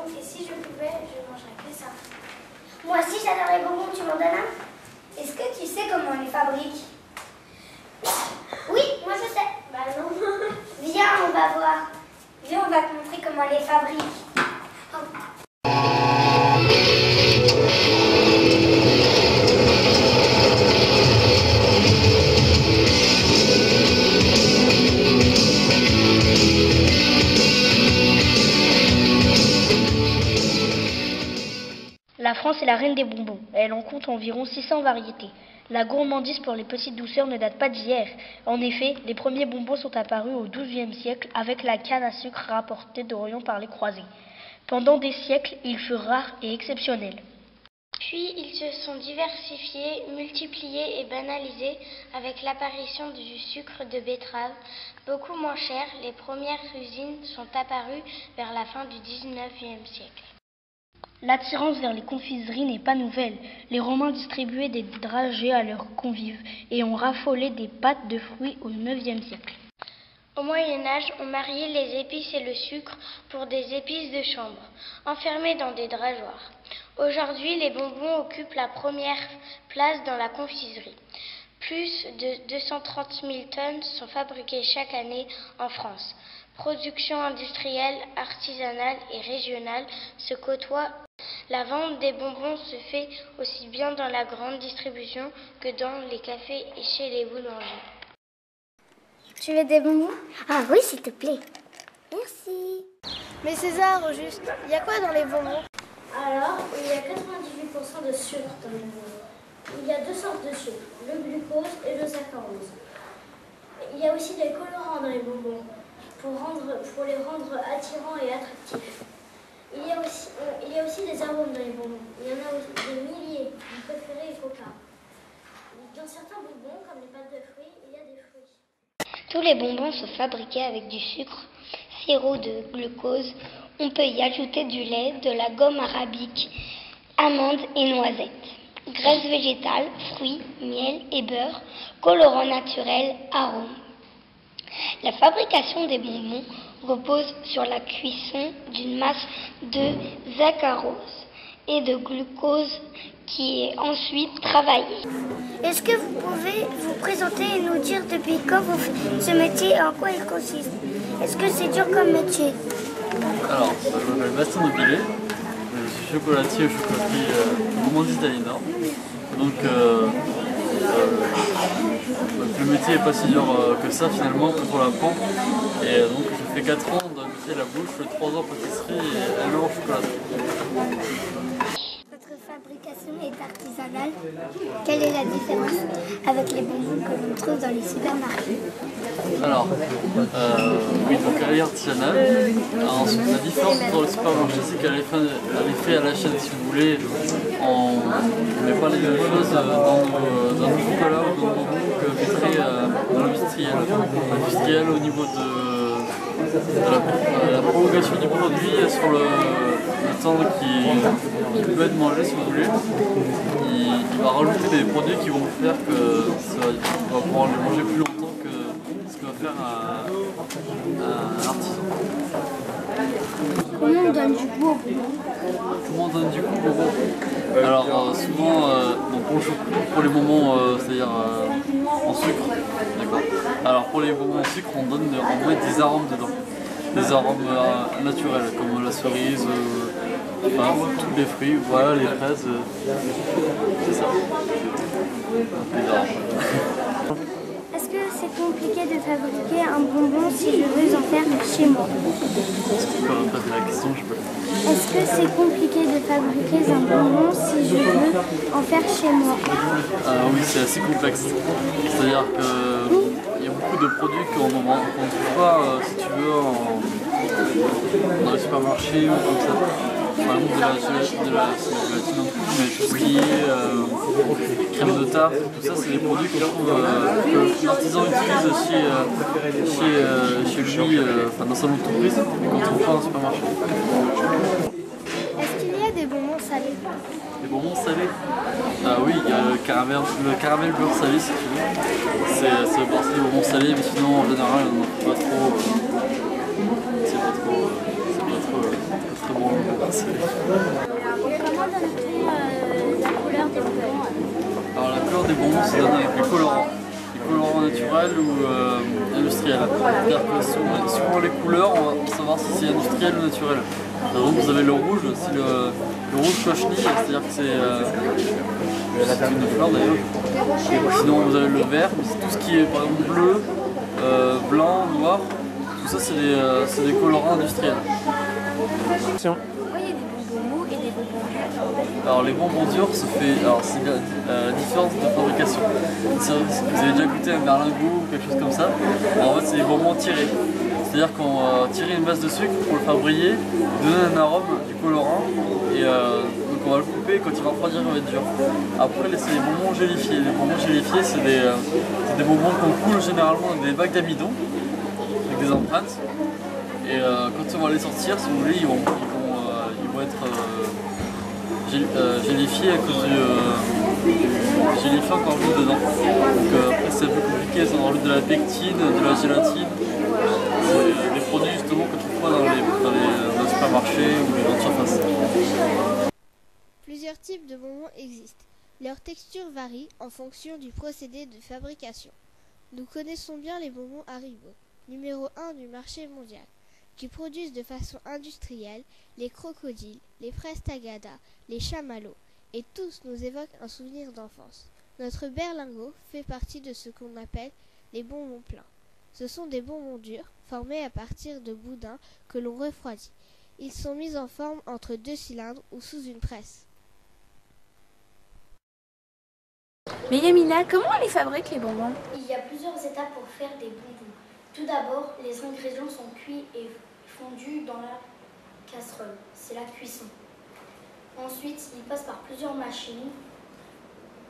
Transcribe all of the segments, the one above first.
bonbons et si je pouvais, je mangerais que ça. Moi aussi j'adore les bonbons, tu m'en donnes un? Est-ce que tu sais comment on les fabrique? Oui, moi je sais. Bah non. Viens, on va voir. Viens, on va te montrer comment on les fabrique. Oh. La France est la reine des bonbons. Elle en compte environ 600 variétés. La gourmandise pour les petites douceurs ne date pas d'hier. En effet, les premiers bonbons sont apparus au XIIe siècle avec la canne à sucre rapportée d'Orient par les croisés. Pendant des siècles, ils furent rares et exceptionnels. Puis ils se sont diversifiés, multipliés et banalisés avec l'apparition du sucre de betterave. Beaucoup moins cher, les premières usines sont apparues vers la fin du XIXe siècle. L'attirance vers les confiseries n'est pas nouvelle. Les Romains distribuaient des dragées à leurs convives et ont raffolé des pâtes de fruits au IXe siècle. Au Moyen-Âge, on mariait les épices et le sucre pour des épices de chambre, enfermées dans des drageoirs. Aujourd'hui, les bonbons occupent la première place dans la confiserie. Plus de 230 000 tonnes sont fabriquées chaque année en France. Production industrielle, artisanale et régionale se côtoient. La vente des bonbons se fait aussi bien dans la grande distribution que dans les cafés et chez les boulangers. Tu veux des bonbons? Ah oui, s'il te plaît. Merci. Mais César, au juste, il y a quoi dans les bonbons? Alors, il y a 98% de sucre dans les bonbons. Il y a deux sortes de sucre, le glucose et le saccharose. Il y a aussi des colorants dans les bonbons pour les rendre attirants et attractifs. Il y a aussi des arômes dans les bonbons. Il y en a aussi des milliers. Mon préféré est Coca. Dans certains bonbons, comme les pâtes de fruits, il y a des fruits. Tous les bonbons sont fabriqués avec du sucre, sirop de glucose. On peut y ajouter du lait, de la gomme arabique, amandes et noisettes, graisse végétale, fruits, miel et beurre, colorants naturels, arômes. La fabrication des bonbons repose sur la cuisson d'une masse de saccharose et de glucose qui est ensuite travaillée. Est-ce que vous pouvez vous présenter et nous dire depuis quand vous faites ce métier et en quoi il consiste? Est-ce que c'est dur comme métier? Alors, je m'appelle Bastien Nobillet, je suis chocolatier au chocolaterie Gourmandise d'Aliénor. Donc, le métier n'est pas si dur que ça finalement quand on l'apprend. Et donc, j'ai fait 4 ans dans le métier de la bouche, 3 ans pâtisserie et 1 an chocolaterie. Votre fabrication est artisanale. Quelle est la différence avec les bonbons que l'on trouve dans les supermarchés? Alors, oui, donc elle est artisanale. Alors, la différence entre le supermarché, c'est qu'elle est faite à la chaîne, si vous voulez. On ne met pas les mêmes choses dans nos chocolats ou dans nos bonbons que mettrait dans l'industriel. L'industriel, au niveau de la prolongation du produit sur le temps qui peut être mangé, si vous voulez, il va rajouter des produits qui vont faire qu'on va pouvoir les manger plus longtemps que ce que va faire un artisan. Comment on donne du goût aux bonbons? Comment on donne du goût aux bonbons? Alors souvent, pour les bonbons, c'est-à-dire en sucre, d'accord. Alors pour les bonbons en sucre, on met des arômes dedans. Des arômes naturels, comme la cerise, enfin, tous les fruits, voilà, les fraises, c'est ça. Les arômes. Est-ce que c'est compliqué de fabriquer un bonbon si je veux en faire chez moi? Est-ce que tu peux répéter la question? Est-ce que c'est compliqué de fabriquer un bonbon si je veux en faire chez moi? Oui, c'est assez complexe. C'est-à-dire qu'il y a beaucoup de produits qu'on ne trouve pas, si tu veux, dans les supermarchés ou comme ça. Par exemple, de la gélatine en tout, mais tout ce qui est crème de tarte, tout ça, c'est des produits qu'on trouve que l'artisan utilise chez lui, dans son entreprise, et qu'on ne trouve pas en supermarché. Est-ce qu'il y a des bonbons salés? Des bonbons salés? Oui, il y a le caramel beurre salé, si tu veux. C'est des bonbons salés, mais sinon, en général, on n'en trouve pas trop. C'est pas trop. très bon. Comment donne-t-on la couleur des bonbons? Alors la couleur des bonbons se donne avec les colorants naturels ou industriels. C'est-à-dire que suivant les couleurs, on va savoir si c'est industriel ou naturel. Par exemple, vous avez le rouge, c'est le rouge cochenille, c'est-à-dire que c'est une fleur d'ailleurs. Sinon vous avez le vert, mais c'est tout ce qui est par exemple bleu, blanc, noir, tout ça c'est des colorants industriels. Alors les bonbons durs se fait, alors c'est la différence de fabrication. Si vous avez déjà goûté un berlingot ou quelque chose comme ça, alors en fait c'est des bonbons tirés. C'est-à-dire qu'on va tirer une base de sucre pour le faire briller, donner un arôme, du colorant, et donc on va le couper et quand il va refroidir il va être dur. Après c'est les bonbons gélifiés. Les bonbons gélifiés c'est des bonbons qu'on coule généralement dans des bacs d'amidon, avec des empreintes. Et quand on va les sortir, si vous voulez, ils vont être gélifiés à cause du gélifiant qu'on rajoute dedans. Donc après c'est un peu compliqué, ça rajoute de la pectine, de la gélatine. C'est des produits justement que tu trouves pas dans les supermarchés ou les grandes surfaces. Plusieurs types de bonbons existent. Leur texture varie en fonction du procédé de fabrication. Nous connaissons bien les bonbons Haribo, numéro 1 du marché mondial, qui produisent de façon industrielle les crocodiles, les fraises Tagada, les chamallows, et tous nous évoquent un souvenir d'enfance. Notre berlingot fait partie de ce qu'on appelle les bonbons pleins. Ce sont des bonbons durs, formés à partir de boudins que l'on refroidit. Ils sont mis en forme entre deux cylindres ou sous une presse. Mais Yamina, comment on les fabrique les bonbons? Il y a plusieurs étapes pour faire des bonbons. Tout d'abord, les ingrédients sont cuits et fondus dans la casserole. C'est la cuisson. Ensuite, ils passent par plusieurs machines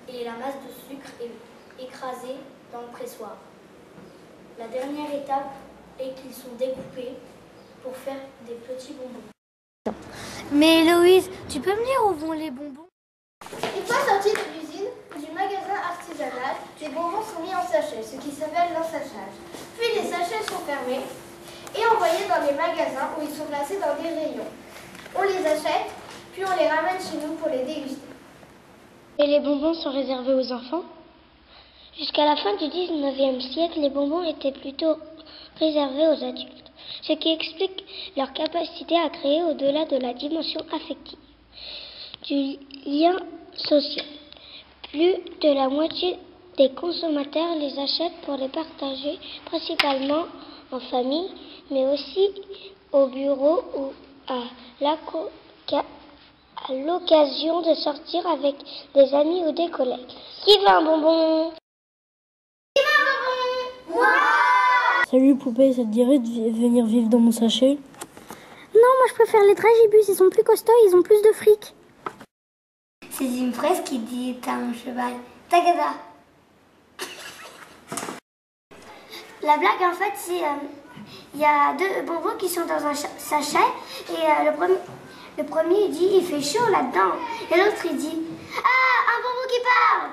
et la masse de sucre est écrasée dans le pressoir. La dernière étape est qu'ils sont découpés pour faire des petits bonbons. Mais Héloïse, tu peux me dire où vont les bonbons? Une fois sortis de l'usine ou du magasin artisanal, les bonbons sont mis en sachet, ce qui s'appelle l'ensachage. Puis les sachets sont fermés et envoyés dans les magasins où ils sont placés dans des rayons. On les achète, puis on les ramène chez nous pour les déguster. Et les bonbons sont réservés aux enfants? Jusqu'à la fin du 19e siècle, les bonbons étaient plutôt réservés aux adultes, ce qui explique leur capacité à créer au-delà de la dimension affective du lien social. Plus de la moitié des consommateurs les achètent pour les partager, principalement en famille, mais aussi au bureau ou à l'occasion de sortir avec des amis ou des collègues. Qui veut un bonbon? Salut poupée, ça te dirait de venir vivre dans mon sachet? Non, moi je préfère les dragibus, ils sont plus costauds, ils ont plus de fric. C'est une fraise qui dit à un cheval Tagada. La blague en fait c'est il y a deux bonbons qui sont dans un sachet et le premier il dit il fait chaud là-dedans et l'autre il dit ah un bonbon qui parle.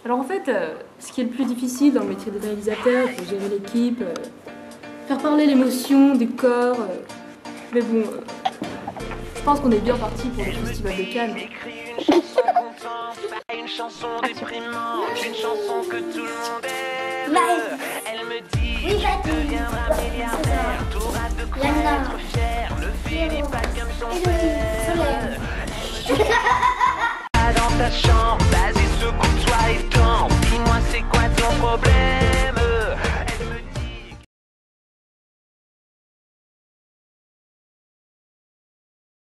Alors en fait, ce qui est le plus difficile dans le métier de réalisateur, c'est gérer l'équipe, faire parler l'émotion du corps. Mais bon, je pense qu'on est bien parti pour le festival de Cannes. Une chanson déprimante, une chanson que tout le monde aime. Elle me dit tu deviendras milliardaire, t'auras de quoi être fier, ne finis pas comme son père. Dans ta chambre, vas-y secoue-toi et danse, dis-moi c'est quoi ton problème.